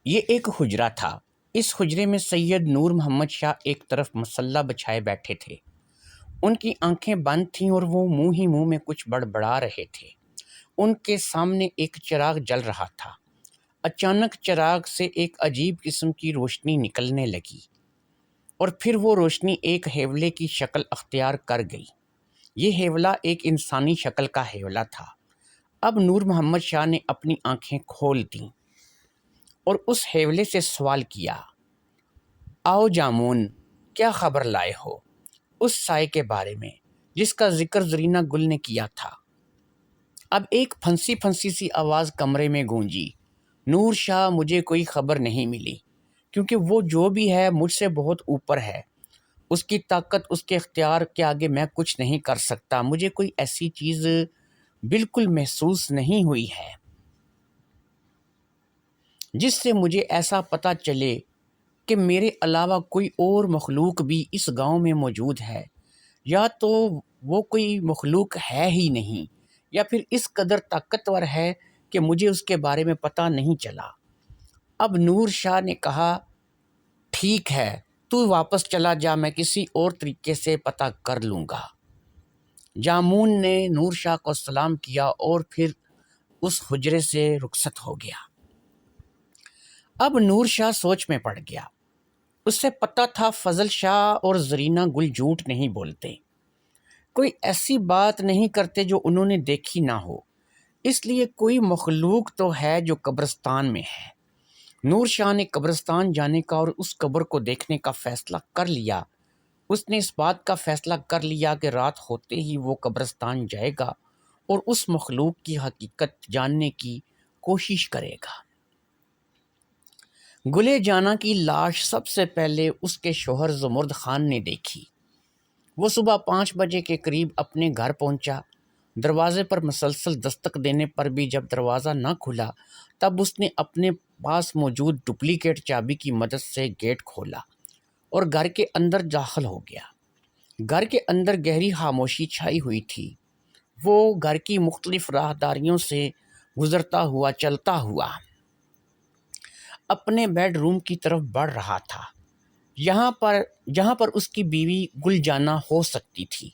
یہ ایک حجرہ تھا۔ اس حجرے میں سید نور محمد شاہ ایک طرف مسلح بچھائے بیٹھے تھے۔ ان کی آنکھیں بند تھیں اور وہ منہ ہی منہ میں کچھ بڑبڑا رہے تھے۔ ان کے سامنے ایک چراغ جل رہا تھا۔ اچانک چراغ سے ایک عجیب قسم کی روشنی نکلنے لگی اور پھر وہ روشنی ایک ہیولے کی شکل اختیار کر گئی۔ یہ ہیولہ ایک انسانی شکل کا ہیولہ تھا۔ اب نور محمد شاہ نے اپنی آنکھیں کھول دیں اور اس ہیولے سے سوال کیا، آؤ جامون، کیا خبر لائے ہو؟ اس سائے کے بارے میں جس کا ذکر زرینہ گل نے کیا تھا۔ اب ایک پھنسی پھنسی سی آواز کمرے میں گونجی، نور شاہ، مجھے کوئی خبر نہیں ملی، کیونکہ وہ جو بھی ہے مجھ سے بہت اوپر ہے۔ اس کی طاقت، اس کے اختیار کے آگے میں کچھ نہیں کر سکتا۔ مجھے کوئی ایسی چیز بالکل محسوس نہیں ہوئی ہے جس سے مجھے ایسا پتہ چلے کہ میرے علاوہ کوئی اور مخلوق بھی اس گاؤں میں موجود ہے، یا تو وہ کوئی مخلوق ہے ہی نہیں، یا پھر اس قدر طاقتور ہے کہ مجھے اس کے بارے میں پتہ نہیں چلا۔ اب نور شاہ نے کہا، ٹھیک ہے، تو واپس چلا جا، میں کسی اور طریقے سے پتہ کر لوں گا۔ جامون نے نور شاہ کو سلام کیا اور پھر اس حجرے سے رخصت ہو گیا۔ اب نور شاہ سوچ میں پڑ گیا۔ اسے پتہ تھا فضل شاہ اور زرینہ گل جھوٹ نہیں بولتے، کوئی ایسی بات نہیں کرتے جو انہوں نے دیکھی نہ ہو، اس لیے کوئی مخلوق تو ہے جو قبرستان میں ہے۔ نور شاہ نے قبرستان جانے کا اور اس قبر کو دیکھنے کا فیصلہ کر لیا۔ اس نے اس بات کا فیصلہ کر لیا کہ رات ہوتے ہی وہ قبرستان جائے گا اور اس مخلوق کی حقیقت جاننے کی کوشش کرے گا۔ گلے جانا کی لاش سب سے پہلے اس کے شوہر زمرد خان نے دیکھی۔ وہ صبح 5 بجے کے قریب اپنے گھر پہنچا۔ دروازے پر مسلسل دستک دینے پر بھی جب دروازہ نہ کھلا، تب اس نے اپنے پاس موجود ڈپلیکیٹ چابی کی مدد سے گیٹ کھولا اور گھر کے اندر داخل ہو گیا۔ گھر کے اندر گہری خاموشی چھائی ہوئی تھی۔ وہ گھر کی مختلف راہداریوں سے گزرتا ہوا چلتا ہوا اپنے بیڈ روم کی طرف بڑھ رہا تھا، جہاں پر اس کی بیوی گل جانا ہو سکتی تھی۔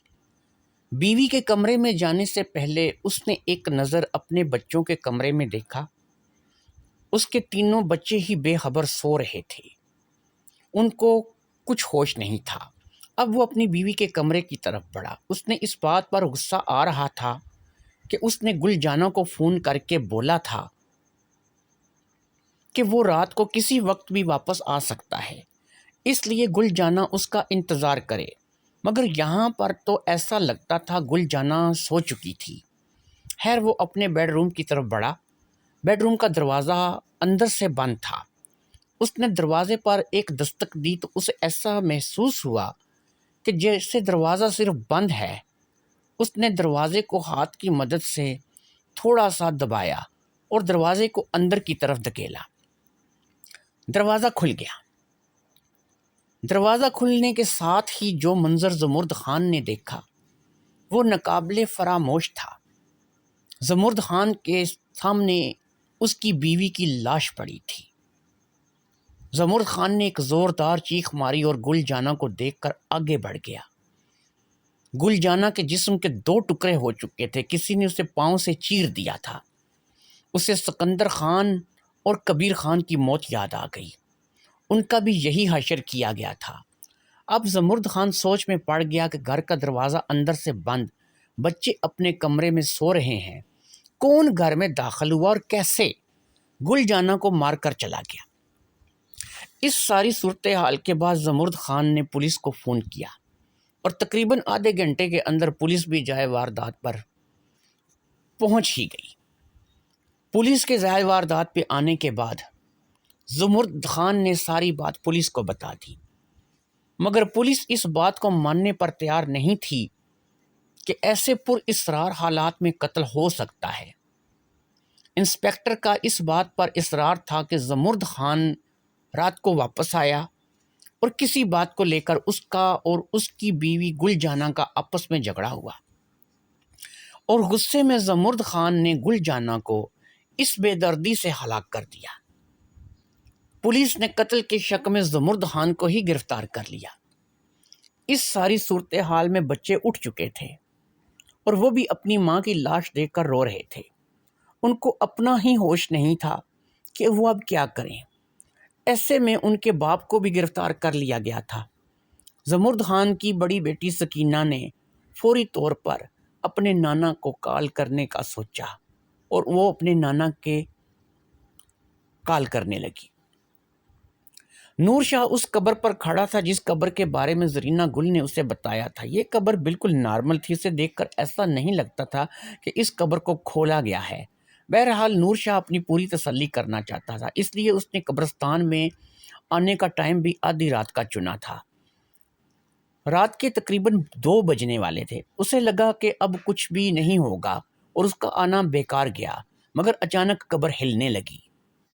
بیوی کے کمرے میں جانے سے پہلے اس نے ایک نظر اپنے بچوں کے کمرے میں دیکھا۔ اس کے تینوں بچے ہی بے خبر سو رہے تھے، ان کو کچھ ہوش نہیں تھا۔ اب وہ اپنی بیوی کے کمرے کی طرف بڑھا۔ اس نے اس بات پر غصہ آ رہا تھا کہ اس نے گل جانا کو فون کر کے بولا تھا کہ وہ رات کو کسی وقت بھی واپس آ سکتا ہے، اس لیے گل جانا اس کا انتظار کرے، مگر یہاں پر تو ایسا لگتا تھا گل جانا سو چکی تھی۔ خیر، وہ اپنے بیڈ روم کی طرف بڑھا۔ بیڈ روم کا دروازہ اندر سے بند تھا۔ اس نے دروازے پر ایک دستک دی تو اسے ایسا محسوس ہوا کہ جیسے دروازہ صرف بند ہے۔ اس نے دروازے کو ہاتھ کی مدد سے تھوڑا سا دبایا اور دروازے کو اندر کی طرف دھکیلا۔ دروازہ کھل گیا۔ دروازہ کھلنے کے ساتھ ہی جو منظر زمرد خان نے دیکھا وہ ناقابل فراموش تھا۔ زمرد خان کے سامنے اس کی بیوی کی لاش پڑی تھی۔ زمرد خان نے ایک زوردار چیخ ماری اور گل جانا کو دیکھ کر آگے بڑھ گیا۔ گل جانا کے جسم کے 2 ٹکڑے ہو چکے تھے، کسی نے اسے پاؤں سے چیر دیا تھا۔ اسے سکندر خان اور کبیر خان کی موت یاد آ گئی، ان کا بھی یہی حشر کیا گیا تھا۔ اب زمرد خان سوچ میں پڑ گیا کہ گھر کا دروازہ اندر سے بند، بچے اپنے کمرے میں سو رہے ہیں، کون گھر میں داخل ہوا اور کیسے گل جانا کو مار کر چلا گیا۔ اس ساری صورتحال کے بعد زمرد خان نے پولیس کو فون کیا اور تقریباً آدھے گھنٹے کے اندر پولیس بھی جائے واردات پر پہنچ ہی گئی۔ پولیس کے جائے واردات پہ آنے کے بعد زمرد خان نے ساری بات پولیس کو بتا دی، مگر پولیس اس بات کو ماننے پر تیار نہیں تھی کہ ایسے پر اسرار حالات میں قتل ہو سکتا ہے۔ انسپیکٹر کا اس بات پر اصرار تھا کہ زمرد خان رات کو واپس آیا اور کسی بات کو لے کر اس کا اور اس کی بیوی گل جانا کا آپس میں جھگڑا ہوا، اور غصے میں زمرد خان نے گل جانا کو اس بے دردی سے ہلاک کر دیا۔ پولیس نے قتل کے شک میں زمرد خان کو ہی گرفتار کر لیا۔ اس ساری صورتحال میں بچے اٹھ چکے تھے اور وہ بھی اپنی ماں کی لاش دیکھ کر رو رہے تھے۔ ان کو اپنا ہی ہوش نہیں تھا کہ وہ اب کیا کریں۔ ایسے میں ان کے باپ کو بھی گرفتار کر لیا گیا تھا۔ زمرد خان کی بڑی بیٹی سکینہ نے فوری طور پر اپنے نانا کو کال کرنے کا سوچا اور وہ اپنے نانا کے کال کرنے لگی۔ نور شاہ اس قبر پر کھڑا تھا جس قبر کے بارے میں زرینہ گل نے اسے بتایا تھا۔ یہ قبر بالکل نارمل تھی، اسے دیکھ کر ایسا نہیں لگتا تھا کہ اس قبر کو کھولا گیا ہے۔ بہرحال نور شاہ اپنی پوری تسلی کرنا چاہتا تھا، اس لیے اس نے قبرستان میں آنے کا ٹائم بھی آدھی رات کا چنا تھا۔ رات کے تقریباً 2 بجنے والے تھے۔ اسے لگا کہ اب کچھ بھی نہیں ہوگا اور اس کا آنا بیکار گیا، مگر اچانک قبر ہلنے لگی۔